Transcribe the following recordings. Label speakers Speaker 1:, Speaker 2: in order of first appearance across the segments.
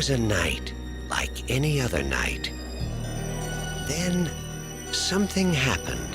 Speaker 1: was a night like any other night. Then something happened.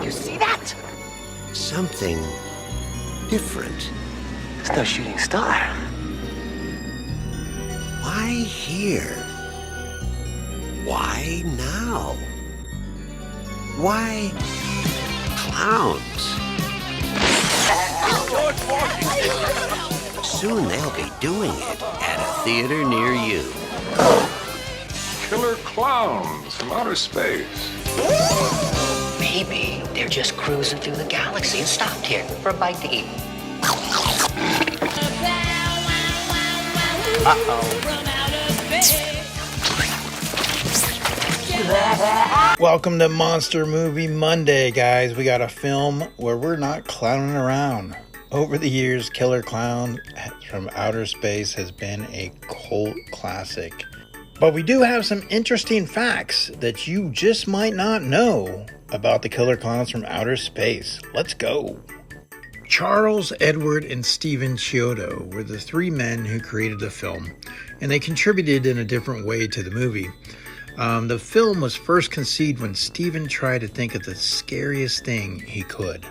Speaker 2: You see that?
Speaker 1: Something different.
Speaker 2: It's no shooting star.
Speaker 1: Why here? Why now? Why clowns? Soon they'll be doing it at a theater near you.
Speaker 3: Killer clowns from outer space.
Speaker 2: Maybe they're just cruising through the galaxy and stopped here for a bite to eat.
Speaker 4: Welcome to Monster Movie Monday, guys. We got a film where we're not clowning around. Over the years, Killer Clown from Outer Space has been a cult classic. But we do have some interesting facts that you just might not know about the Killer Clowns from Outer Space. Let's go. Charles, Edward, and Stephen Chiodo were the three men who created the film, and they contributed in a different way to the movie. The film was first conceived when Stephen tried to think of the scariest thing he could.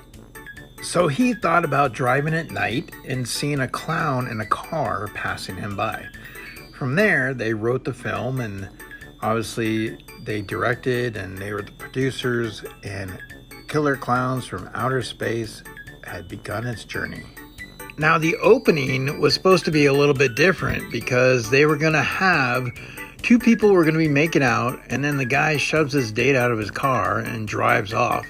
Speaker 4: So he thought about driving at night and seeing a clown in a car passing him by. From there, they wrote the film, and obviously they directed and they were the producers, and Killer Clowns from Outer Space had begun its journey. Now, the opening was supposed to be a little bit different because they were going to have two people were going to be making out, and then the guy shoves his date out of his car and drives off.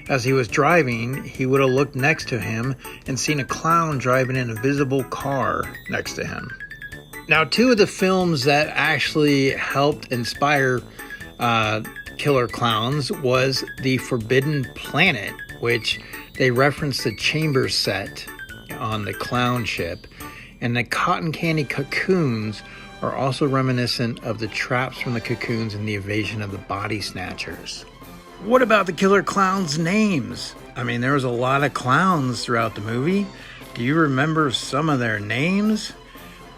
Speaker 4: As he was driving, he would have looked next to him and seen a clown driving an invisible car next to him. Now, two of the films that actually helped inspire Killer Clowns was The Forbidden Planet, which they referenced the chamber set on the clown ship, and the cotton candy cocoons are also reminiscent of the traps from the cocoons in The Invasion of the Body Snatchers. What about the Killer Clowns' names? I mean, there was a lot of clowns throughout the movie. Do you remember some of their names?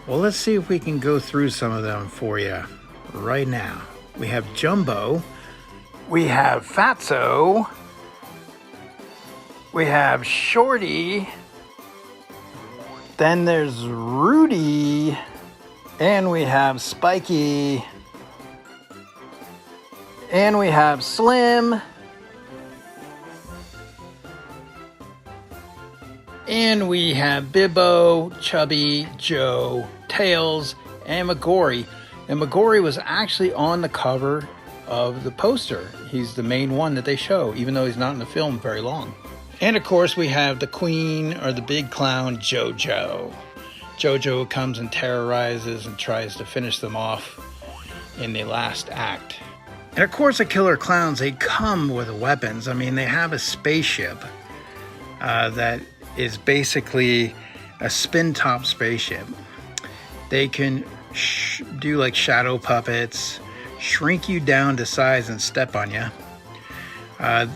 Speaker 4: Well, let's see if we can go through some of them for you right now. We have Jumbo. We have Fatso. We have Shorty. Then there's Rudy. And we have Spiky. And we have Slim. And we have Bibbo, Chubby, Joe, Tails, and McGorry. And McGorry was actually on the cover of the poster. He's the main one that they show, even though he's not in the film very long. And of course we have the queen, or the big clown, Jojo. Jojo comes and terrorizes and tries to finish them off in the last act. And of course the Killer Clowns, they come with weapons. I mean, they have a spaceship that is basically a spin-top spaceship. They can do like shadow puppets, shrink you down to size and step on you.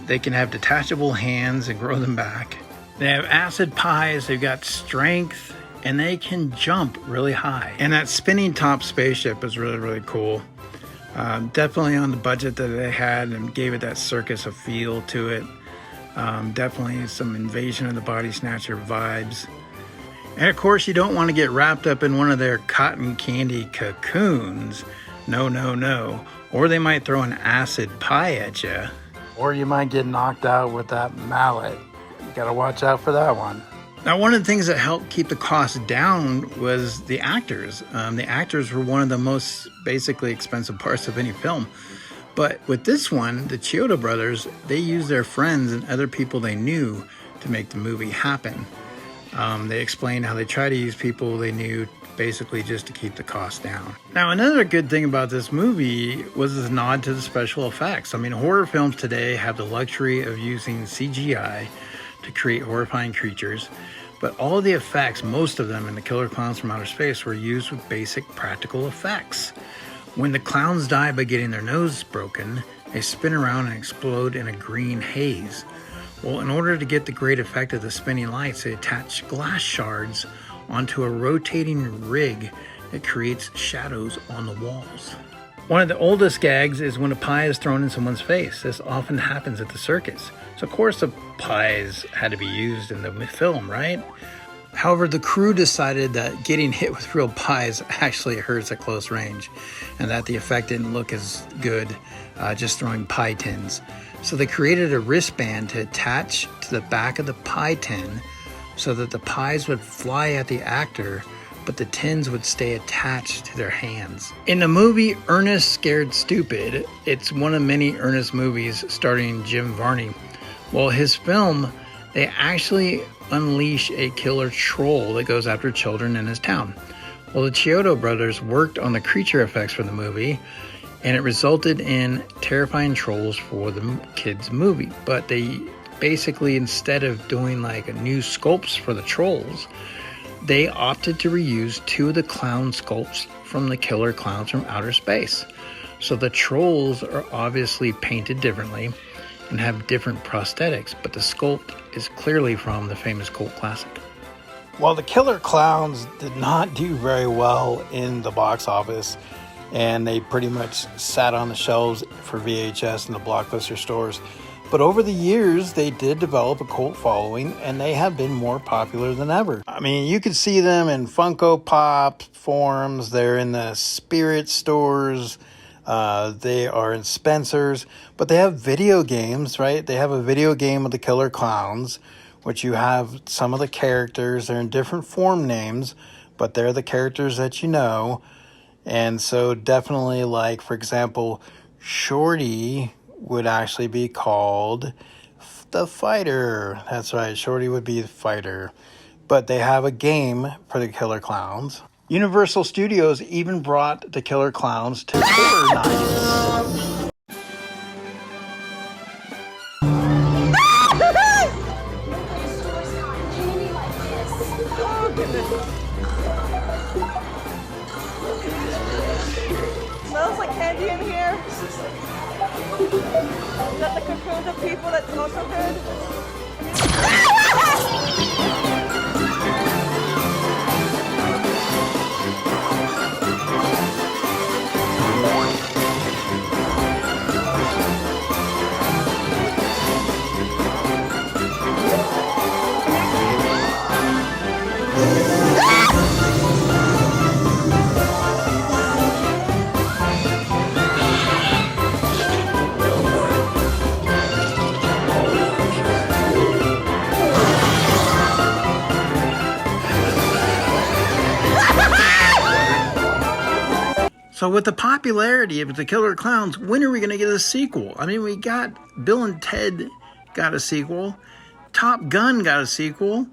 Speaker 4: They can have detachable hands and grow them back. They have acid pies, they've got strength, and they can jump really high. And that spinning top spaceship is really, really cool. Definitely on the budget that they had, and gave it that circus of feel to it. Definitely some Invasion of the Body Snatcher vibes. And of course, you don't want to get wrapped up in one of their cotton candy cocoons. No, no, no. Or they might throw an acid pie at you. Or you might get knocked out with that mallet. You gotta watch out for that one. Now, one of the things that helped keep the cost down was the actors. The actors were one of the most basically expensive parts of any film. But with this one, the Chiodo brothers, they used their friends and other people they knew to make the movie happen. They explained how they try to use people they knew basically just to keep the cost down. Now, another good thing about this movie was this nod to the special effects. I mean, horror films today have the luxury of using CGI to create horrifying creatures, but all of the effects, most of them in the Killer Clowns from Outer Space, were used with basic practical effects. When the clowns die by getting their nose broken, they spin around and explode in a green haze. Well, in order to get the great effect of the spinning lights, they attach glass shards onto a rotating rig that creates shadows on the walls. One of the oldest gags is when a pie is thrown in someone's face. This often happens at the circus. So of course the pies had to be used in the film, right? However, the crew decided that getting hit with real pies actually hurts at close range, and that the effect didn't look as good just throwing pie tins. So they created a wristband to attach to the back of the pie tin so that the pies would fly at the actor, but the tins would stay attached to their hands. In the movie Ernest Scared Stupid, it's one of many Ernest movies starring Jim Varney. Well, his film, they actually unleash a killer troll that goes after children in his town. Well, the Chiodo brothers worked on the creature effects for the movie, and it resulted in terrifying trolls for the kids' movie. But they basically, instead of doing like new sculpts for the trolls, they opted to reuse 2 of the clown sculpts from the killer clowns from outer space. So the trolls are obviously painted differently and have different prosthetics, but the sculpt is clearly from the famous cult classic. Well, the killer clowns did not do very well in the box office, and they pretty much sat on the shelves for VHS in the Blockbuster stores. But over the years, they did develop a cult following, and they have been more popular than ever. I mean, you can see them in Funko Pop forms. They're in the Spirit stores. They are in Spencer's. But they have video games, right? They have a video game of the Killer Clowns, which you have some of the characters. They're in different form names, but they're the characters that you know. And so definitely, like, for example, Shorty would actually be called the Fighter. That's right, Shorty would be the Fighter. But they have a game for the Killer Clowns. Universal Studios even brought the Killer Clowns to horror nights.
Speaker 5: Smells like candy in here. Is that the cocoons of people that smell so good?
Speaker 4: So with the popularity of the Killer Clowns, when are we going to get a sequel? I mean, we got Bill and Ted got a sequel. Top Gun got a sequel.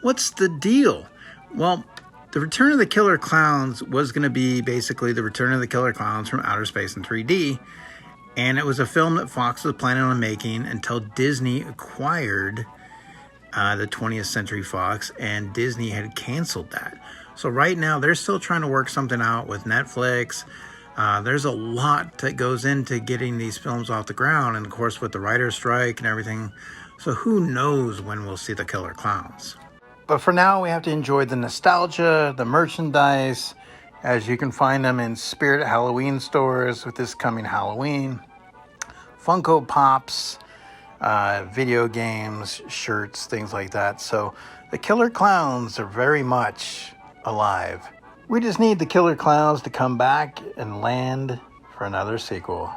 Speaker 4: What's the deal? Well, the Return of the Killer Clowns was going to be basically the Return of the Killer Clowns from outer space in 3D. And it was a film that Fox was planning on making until Disney acquired the 20th Century Fox, and Disney had canceled that. So right now, they're still trying to work something out with Netflix. There's a lot that goes into getting these films off the ground, and of course with the writer's strike and everything. So who knows when we'll see the Killer Clowns. But for now, we have to enjoy the nostalgia, the merchandise, as you can find them in Spirit Halloween stores with this coming Halloween. Funko Pops, video games, shirts, things like that. So the Killer Clowns are very much alive. We just need the Killer Clowns to come back and land for another sequel.